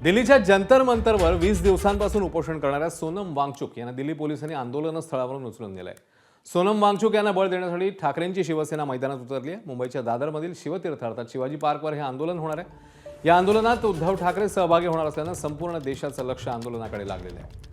दिल्लीच्या जंतर मंतरवर 20 दिवसांपासून उपोषण करणाऱ्या सोनम वांगचुक यांना दिल्ली पोलिसांनी आंदोलन स्थळावरून उचलून नेलंय। सोनम वांगचुक यांना बळ देण्यासाठी ठाकरेंची शिवसेना मैदानात उतरली आहे। मुंबईच्या दादरमधील शिवतीर्थ अर्थात शिवाजी पार्कवर हे आंदोलन होणार आहे। या आंदोलनात उद्धव ठाकरे सहभागी होणार असल्यानं संपूर्ण देशाचं लक्ष आंदोलनाकडे लागलेलं आहे।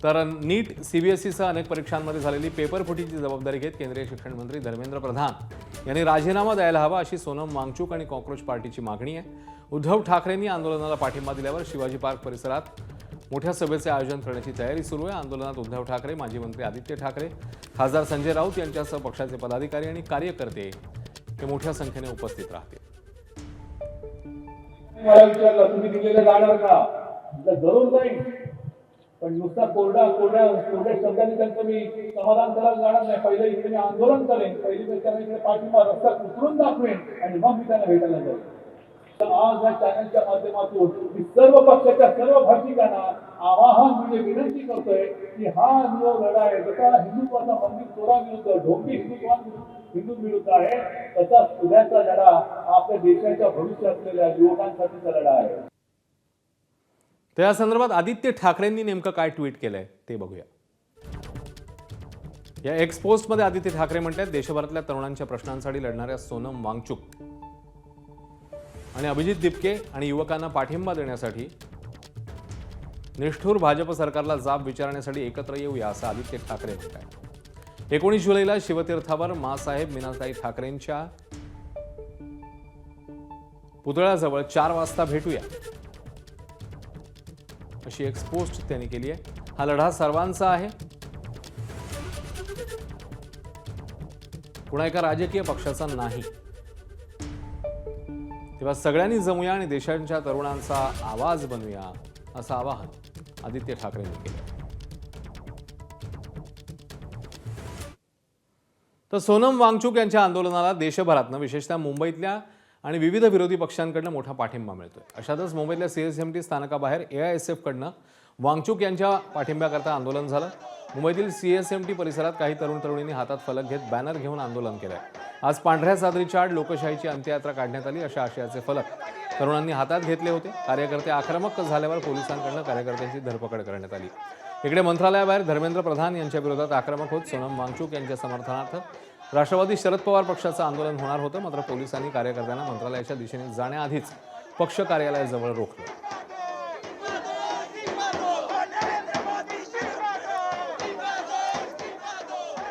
तर नीट सीबीएसईसह अनेक परीक्षांमध्ये झालेली पेपरफुटीची जबाबदारी घेत केंद्रीय शिक्षण मंत्री धर्मेंद्र प्रधान यांनी राजीनामा द्यायला हवा अशी सोनम वांगचुक आणि कॉक्रोच पार्टीची मागणी आहे। उद्धव ठाकरेंनी आंदोलनाला पाठिंबा दिल्यावर शिवाजी पार्क परिसरात मोठ्या सभेचे आयोजन करण्याची तयारी सुरू आहे। आंदोलनात उद्धव ठाकरे, माजी मंत्री आदित्य ठाकरे, खासदार संजय राऊत यांच्यासह पक्षाचे पदाधिकारी आणि कार्यकर्ते हे मोठ्या संख्येने उपस्थित राहतील। मला विचारलं तुम्ही दिल्लीला जाणार का? जरूर जाईल, पण नुसता कोरड्या शब्दांनी त्यांचं मी समाधान करायला जाणार नाही। पहिले इकडे मी आंदोलन करेन, पहिली त्यांना इकडे पाठिंबा रस्ता उतरून दाखवेन आणि मग मी त्यांना भेटायला जाईल। तर आज या चॅनलच्या माध्यमातून मी सर्व पक्षाच्या सर्व भाषिकांना आवाहन म्हणजे विनंती करतोय की हा जो लढा आहे, जसा हिंदुत्वाचा मंदिर चोराविरुद्ध, ढोंगी हिंदू विरुद्ध आहे, तसा उद्याचा लढा आपल्या देशाच्या भविष्य असलेल्या युवकांसाठीचा लढा आहे। तर या संदर्भात आदित्य ठाकरेंनी नेमकं काय ट्विट केलंय ते बघूया। या एक्स पोस्टमध्ये आदित्य ठाकरे म्हणतात, देशभरातल्या तरुणांच्या प्रश्नांसाठी लढणाऱ्या सोनम वांगचुक आणि अभिजित दिपके आणि युवकांना पाठिंबा देण्यासाठी निष्ठुर भाजप सरकारला जाब विचारण्यासाठी एकत्र येऊया असं आदित्य ठाकरे म्हणतात। 19 जुलैला शिवतीर्थावर माँसाहेब मीनाताई ठाकरेंच्या पुतळ्याजवळ 4 वाजता भेटूया अशी एक पोस्ट त्यांनी केली आहे। हा लढा सर्वांचा आहे, कुणा एका राजकीय पक्षाचा नाही। तेव्हा सगळ्यांनी जमूया आणि देशाच्या तरुणांचा आवाज बनूया असं आवाहन आदित्य ठाकरेंनी केलं। तर सोनम वांगचुक यांच्या आंदोलनाला देशभरातनं विशेषतः मुंबईतल्या आणि विविध विरोधी पक्षांकडनं मोठा पाठिंबा मिळतोय। अशातच मुंबईतल्या सीएसएमटी स्थानकाबाहेर एआयएसएफ कडनं वांगचुक यांच्या पाठिंब्याकरता आंदोलन झालं। मुंबईतील सीएसएमटी परिसरात काही तरुण तरुणींनी हातात फलक घेत बॅनर घेऊन आंदोलन केलंय। आज पांढऱ्या चादरीच्या आड लोकशाहीची अंत्ययात्रा काढण्यात आली अशा आशयाचे फलक तरुणांनी हातात घेतले होते। कार्यकर्ते आक्रमक झाल्यावर पोलिसांकडून कार्यकर्त्यांची धरपकड करण्यात आली। इकडे मंत्रालयाबाहेर धर्मेंद्र प्रधान यांच्या विरोधात आक्रमक होत सोनम वांगचुक यांच्या समर्थनार्थ राष्ट्रवादी शरद पवार पक्षाचं आंदोलन होणार होतं, मात्र पोलिसांनी कार्यकर्त्यांना मंत्रालयाच्या दिशेने जाण्याआधीच पक्ष कार्यालयाजवळ रोखलं।